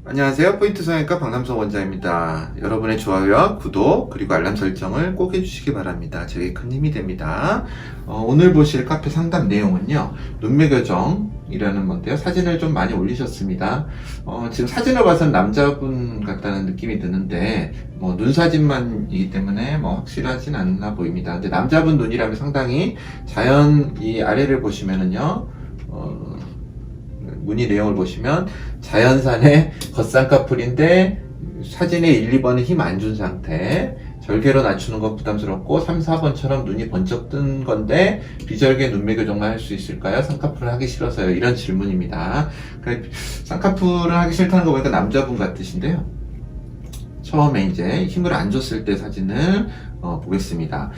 안녕하세요. 포인트 성형외과 박남성 원장입니다. 여러분의 좋아요와 구독 그리고 알람 설정을 꼭 해주시기 바랍니다. 저에게 큰 힘이 됩니다. 오늘 보실 카페 상담 내용은요, 눈매 교정이라는 건데요. 사진을 좀 많이 올리셨습니다. 지금 사진을 봐서는 남자분 같다는 느낌이 드는데 눈 사진만이기 때문에 확실하진 않나 보입니다. 근데 남자분 눈이라면 상당히 자연 이 아래를 보시면은요, 문의 내용을 보시면 자연산의 겉쌍꺼풀인데 사진에 1, 2번은 힘 안 준 상태, 절개로 낮추는 것 부담스럽고 3, 4번처럼 눈이 번쩍 뜬 건데 비절개 눈매 교정만 할 수 있을까요? 쌍꺼풀을 하기 싫어서요. 이런 질문입니다. 쌍꺼풀을 하기 싫다는 거 보니까 남자분 같으신데요. 처음에 이제 힘을 안 줬을 때 사진을 보겠습니다.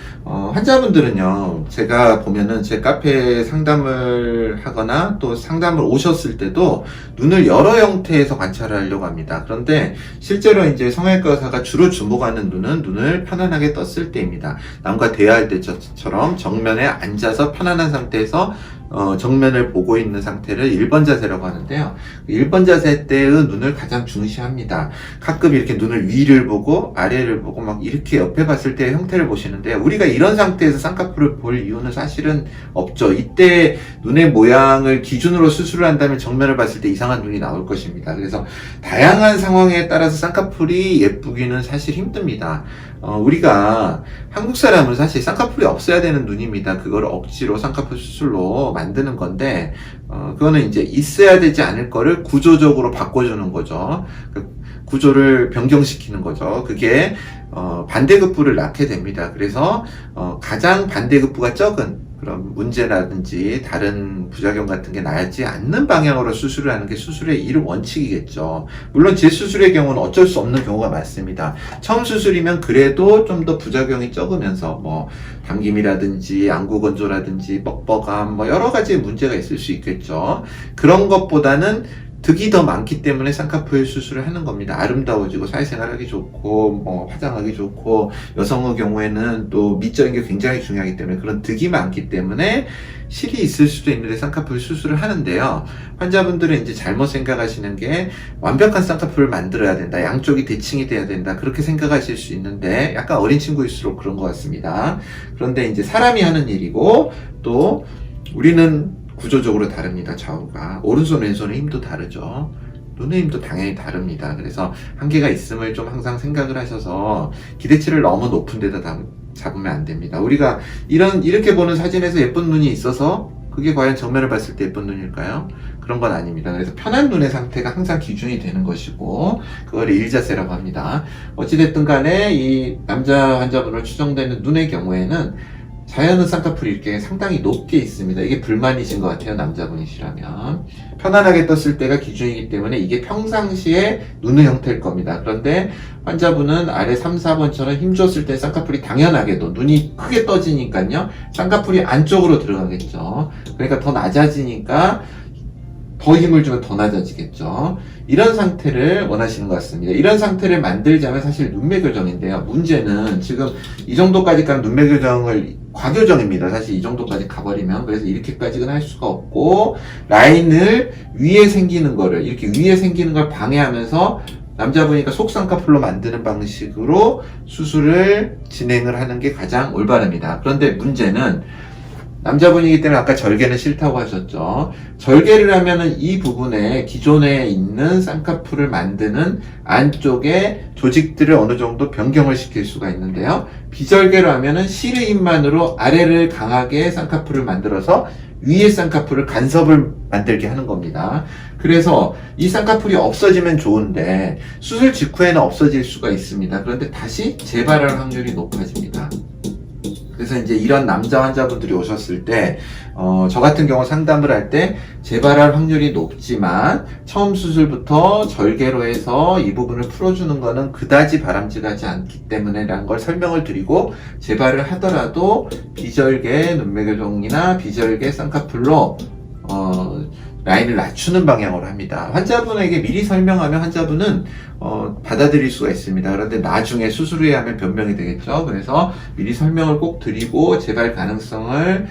환자분들은요, 제가 보면은 제 카페에 상담을 하거나 또 상담을 오셨을 때도 눈을 여러 형태에서 관찰을 하려고 합니다. 그런데 실제로 이제 성형외과 의사가 주로 주목하는 눈은 눈을 편안하게 떴을 때입니다. 남과 대화할 때처럼 정면에 앉아서 편안한 상태에서 정면을 보고 있는 상태를 1번 자세라고 하는데요. 1번 자세 때의 눈을 가장 중시합니다. 가끔 이렇게 눈을 위를 보고 아래를 보고 막 이렇게 옆에 봤을 때의 형태를 보시는데요. 우리가 이런 상태에서 쌍꺼풀을 볼 이유는 사실은 없죠. 이때 눈의 모양을 기준으로 수술을 한다면 정면을 봤을 때 이상한 눈이 나올 것입니다. 그래서 다양한 상황에 따라서 쌍꺼풀이 예쁘기는 사실 힘듭니다. 우리가 한국 사람은 사실 쌍꺼풀이 없어야 되는 눈입니다. 그걸 억지로 쌍꺼풀 수술로 만드는 건데, 그거는 이제 있어야 되지 않을 거를 구조적으로 바꿔주는 거죠. 그 구조를 변경시키는 거죠. 그게 반대급부를 낳게 됩니다. 그래서 가장 반대급부가 적은 그런 문제라든지 다른 부작용 같은 게 나지 않는 방향으로 수술을 하는 게 수술의 일 원칙이겠죠. 물론 제 수술의 경우는 어쩔 수 없는 경우가 많습니다. 처음 수술이면 그래도 좀 더 부작용이 적으면서 당김이라든지 안구건조라든지 뻑뻑함 여러 가지 문제가 있을 수 있겠죠. 그런 것보다는 득이 더 많기 때문에 쌍꺼풀 수술을 하는 겁니다. 아름다워지고 사회생활하기 좋고 화장하기 좋고, 여성의 경우에는 또 미적인 게 굉장히 중요하기 때문에 그런 득이 많기 때문에 실이 있을 수도 있는데 쌍꺼풀 수술을 하는데요. 환자분들은 이제 잘못 생각하시는 게 완벽한 쌍꺼풀을 만들어야 된다, 양쪽이 대칭이 돼야 된다, 그렇게 생각하실 수 있는데 약간 어린 친구일수록 그런 것 같습니다. 그런데 이제 사람이 하는 일이고, 또 우리는 구조적으로 다릅니다. 좌우가. 오른손 왼손의 힘도 다르죠. 눈의 힘도 당연히 다릅니다. 그래서 한계가 있음을 좀 항상 생각을 하셔서 기대치를 너무 높은 데다 잡으면 안 됩니다. 우리가 이렇게 보는 사진에서 예쁜 눈이 있어서 그게 과연 정면을 봤을 때 예쁜 눈일까요? 그런 건 아닙니다. 그래서 편한 눈의 상태가 항상 기준이 되는 것이고, 그걸 일자세라고 합니다. 어찌됐든 간에 이 남자 환자분으로 추정되는 눈의 경우에는 자연은 쌍꺼풀이 이렇게 상당히 높게 있습니다. 이게 불만이신 것 같아요. 남자분이시라면. 편안하게 떴을 때가 기준이기 때문에 이게 평상시에 눈의 형태일 겁니다. 그런데 환자분은 아래 3, 4번처럼 힘줬을 때 쌍꺼풀이 당연하게도 눈이 크게 떠지니까요, 쌍꺼풀이 안쪽으로 들어가겠죠. 그러니까 더 낮아지니까 더 힘을 주면 더 낮아지겠죠. 이런 상태를 원하시는 것 같습니다. 이런 상태를 만들자면 사실 눈매 교정인데요. 문제는 지금 이 정도까지 가면 눈매 교정을 과교정입니다. 사실 이 정도까지 가버리면. 그래서 이렇게까지는 할 수가 없고, 라인을 위에 생기는 거를, 이렇게 위에 생기는 걸 방해하면서 남자분이니까 속쌍꺼풀로 만드는 방식으로 수술을 진행을 하는 게 가장 올바릅니다. 그런데 문제는 남자분이기 때문에 아까 절개는 싫다고 하셨죠. 절개를 하면은 이 부분에 기존에 있는 쌍꺼풀을 만드는 안쪽에 조직들을 어느 정도 변경을 시킬 수가 있는데요. 비절개로 하면은 실의 힘만으로 아래를 강하게 쌍꺼풀을 만들어서 위에 쌍꺼풀을 간섭을 만들게 하는 겁니다. 그래서 이 쌍꺼풀이 없어지면 좋은데 수술 직후에는 없어질 수가 있습니다. 그런데 다시 재발할 확률이 높아집니다. 그래서 이제 이런 남자 환자분들이 오셨을 때, 저 같은 경우 상담을 할 때 재발할 확률이 높지만 처음 수술부터 절개로 해서 이 부분을 풀어주는 거는 그다지 바람직하지 않기 때문에라는 걸 설명을 드리고, 재발을 하더라도 비절개 눈매 교정이나 비절개 쌍꺼풀로 라인을 낮추는 방향으로 합니다. 환자분에게 미리 설명하면 환자분은 받아들일 수가 있습니다. 그런데 나중에 수술 후에 하면 변명이 되겠죠. 그래서 미리 설명을 꼭 드리고 재발 가능성을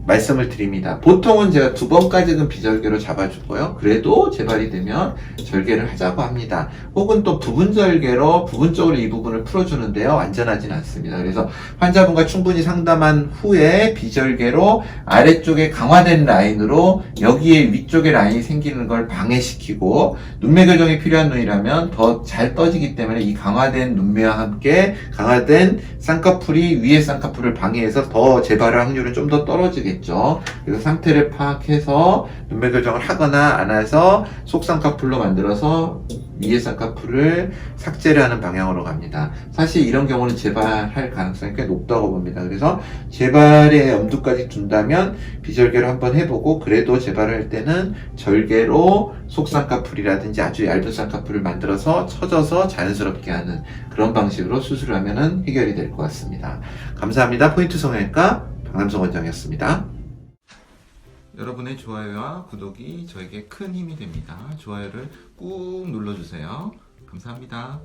말씀을 드립니다. 보통은 제가 2번까지는 비절개로 잡아주고요. 그래도 재발이 되면 절개를 하자고 합니다. 혹은 또 부분절개로 부분적으로 이 부분을 풀어주는데요. 안전하진 않습니다. 그래서 환자분과 충분히 상담한 후에 비절개로 아래쪽에 강화된 라인으로 여기에 위쪽에 라인이 생기는 걸 방해시키고 눈매 교정이 필요한 눈이라면 더 잘 떠지기 때문에 이 강화된 눈매와 함께 강화된 쌍꺼풀이 위에 쌍꺼풀을 방해해서 더 재발할 확률은 좀 더 떨어지겠죠. 그래서 상태를 파악해서 눈매 교정을 하거나 안 해서 속쌍꺼풀로 만들어서 위에 쌍꺼풀을 삭제를 하는 방향으로 갑니다. 사실 이런 경우는 재발할 가능성이 꽤 높다고 봅니다. 그래서 재발의 염두까지 둔다면 비절개로 한번 해보고 그래도 재발할 때는 절개로 속쌍꺼풀이라든지 아주 얇은 쌍꺼풀을 만들어서 쳐져서 자연스럽게 하는 그런 방식으로 수술을 하면 해결이 될 것 같습니다. 감사합니다. 포인트 성형외과 박남성 원장이었습니다. 여러분의 좋아요와 구독이 저에게 큰 힘이 됩니다. 좋아요를 꾹 눌러주세요. 감사합니다.